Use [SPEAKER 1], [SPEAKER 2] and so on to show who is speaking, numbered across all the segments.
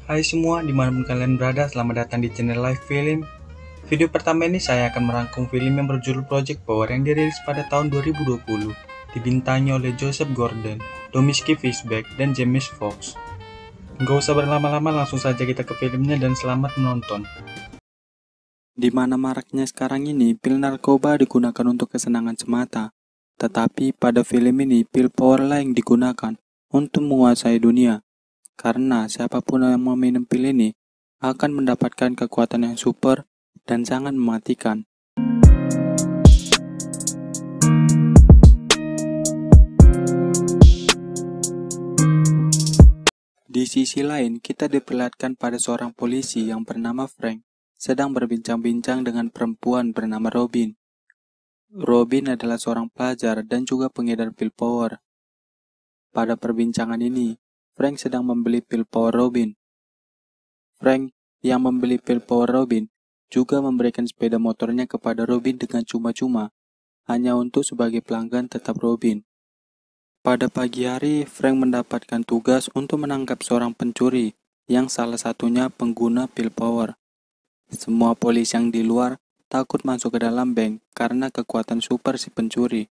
[SPEAKER 1] Hai semua, dimanapun kalian berada, selamat datang di channel Live Film. Video pertama ini saya akan merangkum film yang berjudul Project Power yang dirilis pada tahun 2020, dibintangi oleh Joseph Gordon, Domiski Fishback, dan James Fox. Nggak usah berlama-lama, langsung saja kita ke filmnya dan selamat menonton.
[SPEAKER 2] Di mana maraknya sekarang ini, pil narkoba digunakan untuk kesenangan semata. Tetapi pada film ini, pil power lah yang digunakan untuk menguasai dunia. Karena siapapun yang meminum pil ini akan mendapatkan kekuatan yang super dan sangat mematikan. Di sisi lain, kita diperlihatkan pada seorang polisi yang bernama Frank sedang berbincang-bincang dengan perempuan bernama Robin. Robin adalah seorang pelajar dan juga pengedar pil power. Pada perbincangan ini, Frank sedang membeli pil power Robin. Frank yang membeli pil power Robin juga memberikan sepeda motornya kepada Robin dengan cuma-cuma, hanya untuk sebagai pelanggan tetap Robin. Pada pagi hari, Frank mendapatkan tugas untuk menangkap seorang pencuri yang salah satunya pengguna pil power. Semua polisi yang di luar takut masuk ke dalam bank karena kekuatan super si pencuri.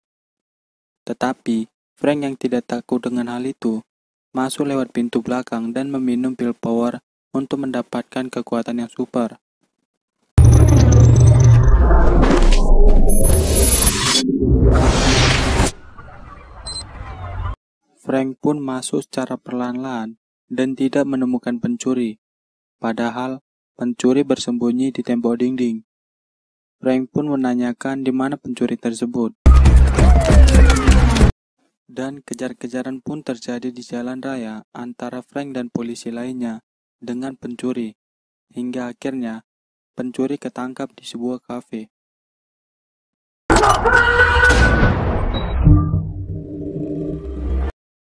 [SPEAKER 2] Tetapi, Frank yang tidak takut dengan hal itu, masuk lewat pintu belakang dan meminum pil power untuk mendapatkan kekuatan yang super. Frank pun masuk secara perlahan-lahan dan tidak menemukan pencuri. Padahal, pencuri bersembunyi di tembok dinding. Frank pun menanyakan di mana pencuri tersebut. Dan kejar-kejaran pun terjadi di jalan raya antara Frank dan polisi lainnya dengan pencuri. Hingga akhirnya, pencuri ketangkap di sebuah kafe.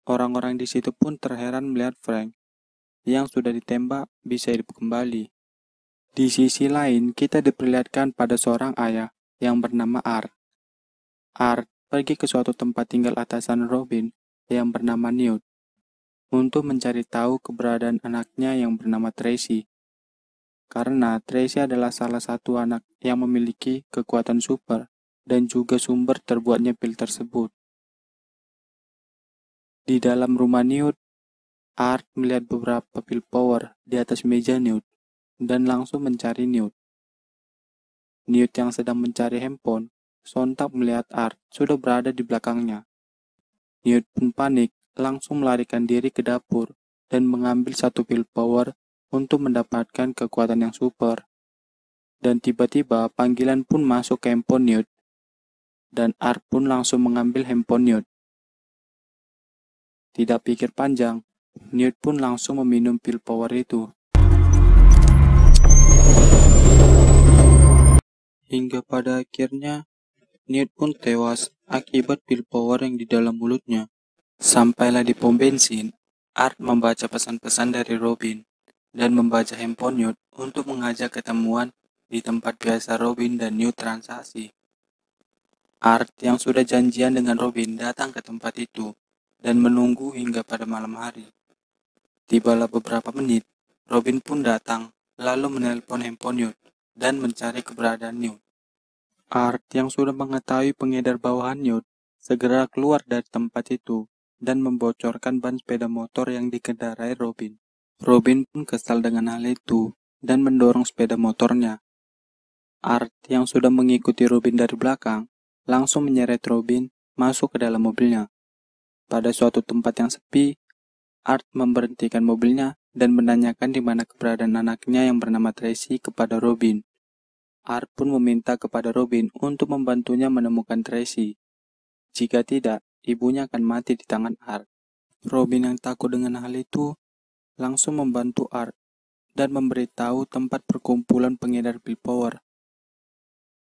[SPEAKER 2] Orang-orang di situ pun terheran melihat Frank yang sudah ditembak bisa hidup kembali. Di sisi lain, kita diperlihatkan pada seorang ayah yang bernama Art. Art pergi ke suatu tempat tinggal atasan Robin yang bernama Newt untuk mencari tahu keberadaan anaknya yang bernama Tracy. Karena Tracy adalah salah satu anak yang memiliki kekuatan super dan juga sumber terbuatnya pil tersebut. Di dalam rumah Newt, Art melihat beberapa pil power di atas meja Newt dan langsung mencari Newt. Newt yang sedang mencari handphone sontak melihat Art sudah berada di belakangnya. Newt pun panik, langsung melarikan diri ke dapur dan mengambil satu pil power untuk mendapatkan kekuatan yang super. Dan tiba-tiba panggilan pun masuk ke handphone Newt, dan Art pun langsung mengambil handphone Newt. Tidak pikir panjang, Newt pun langsung meminum pil power itu. Hingga pada akhirnya, Newt pun tewas akibat pil power yang di dalam mulutnya. Sampailah di pom bensin, Art membaca pesan-pesan dari Robin dan membaca handphone Newt untuk mengajak ketemuan di tempat biasa Robin dan Newt transaksi. Art yang sudah janjian dengan Robin datang ke tempat itu dan menunggu hingga pada malam hari. Tibalah beberapa menit, Robin pun datang lalu menelpon handphone Newt dan mencari keberadaan Newt. Art yang sudah mengetahui pengedar bawahan Newt segera keluar dari tempat itu dan membocorkan ban sepeda motor yang dikendarai Robin. Robin pun kesal dengan hal itu dan mendorong sepeda motornya. Art yang sudah mengikuti Robin dari belakang langsung menyeret Robin masuk ke dalam mobilnya. Pada suatu tempat yang sepi, Art memberhentikan mobilnya dan menanyakan di mana keberadaan anaknya yang bernama Tracy kepada Robin. Art pun meminta kepada Robin untuk membantunya menemukan Tracy. Jika tidak, ibunya akan mati di tangan Art. Robin yang takut dengan hal itu langsung membantu Art dan memberitahu tempat perkumpulan pengedar pil power.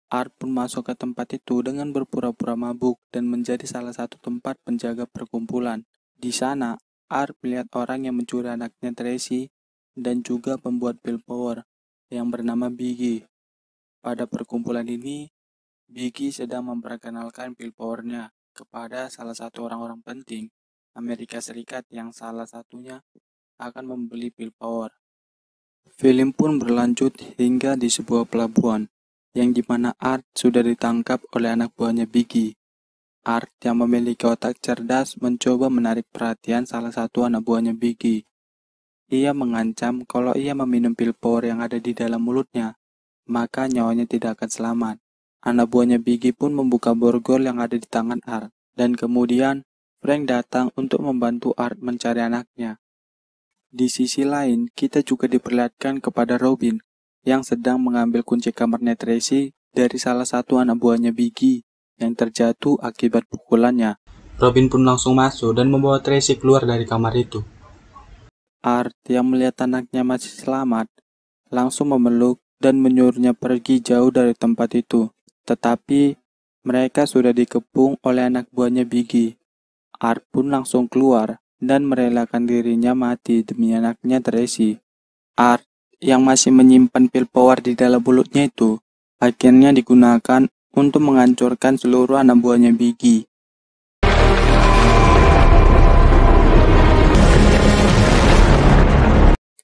[SPEAKER 2] Art pun masuk ke tempat itu dengan berpura-pura mabuk dan menjadi salah satu tempat penjaga perkumpulan. Di sana, Art melihat orang yang mencuri anaknya Tracy dan juga pembuat pil power yang bernama Biggie. Pada perkumpulan ini, Biggie sedang memperkenalkan pil powernya kepada salah satu orang-orang penting Amerika Serikat yang salah satunya akan membeli pil power. Film pun berlanjut hingga di sebuah pelabuhan, yang dimana Art sudah ditangkap oleh anak buahnya Biggie. Art yang memiliki otak cerdas mencoba menarik perhatian salah satu anak buahnya Biggie. Ia mengancam kalau ia meminum pil power yang ada di dalam mulutnya, maka nyawanya tidak akan selamat. Anak buahnya Biggie pun membuka borgol yang ada di tangan Art, dan kemudian Frank datang untuk membantu Art mencari anaknya. Di sisi lain, kita juga diperlihatkan kepada Robin yang sedang mengambil kunci kamarnya Tracy dari salah satu anak buahnya Biggie yang terjatuh akibat pukulannya.
[SPEAKER 1] Robin pun langsung masuk dan membawa Tracy keluar dari kamar itu.
[SPEAKER 2] Art yang melihat anaknya masih selamat langsung memeluk dan menyuruhnya pergi jauh dari tempat itu. Tetapi mereka sudah dikepung oleh anak buahnya Biggie. Art pun langsung keluar dan merelakan dirinya mati demi anaknya Tracy. Art yang masih menyimpan pil power di dalam mulutnya itu akhirnya digunakan untuk menghancurkan seluruh anak buahnya Biggie.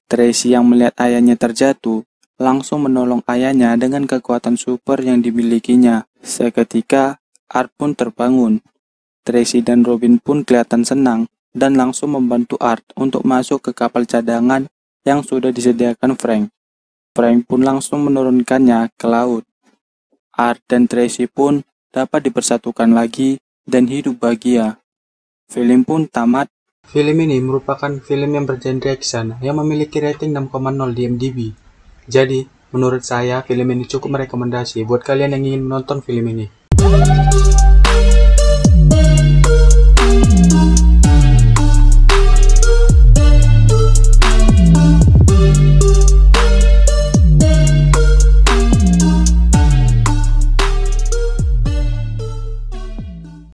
[SPEAKER 2] Tracy yang melihat ayahnya terjatuh langsung menolong ayahnya dengan kekuatan super yang dimilikinya. Seketika Art pun terbangun. Tracy dan Robin pun kelihatan senang dan langsung membantu Art untuk masuk ke kapal cadangan yang sudah disediakan Frank. Frank pun langsung menurunkannya ke laut. Art dan Tracy pun dapat dipersatukan lagi dan hidup bahagia. Film pun tamat.
[SPEAKER 1] Film ini merupakan film yang bergenre action yang memiliki rating 6,0 di IMDb. Jadi, menurut saya film ini cukup merekomendasi buat kalian yang ingin menonton film ini.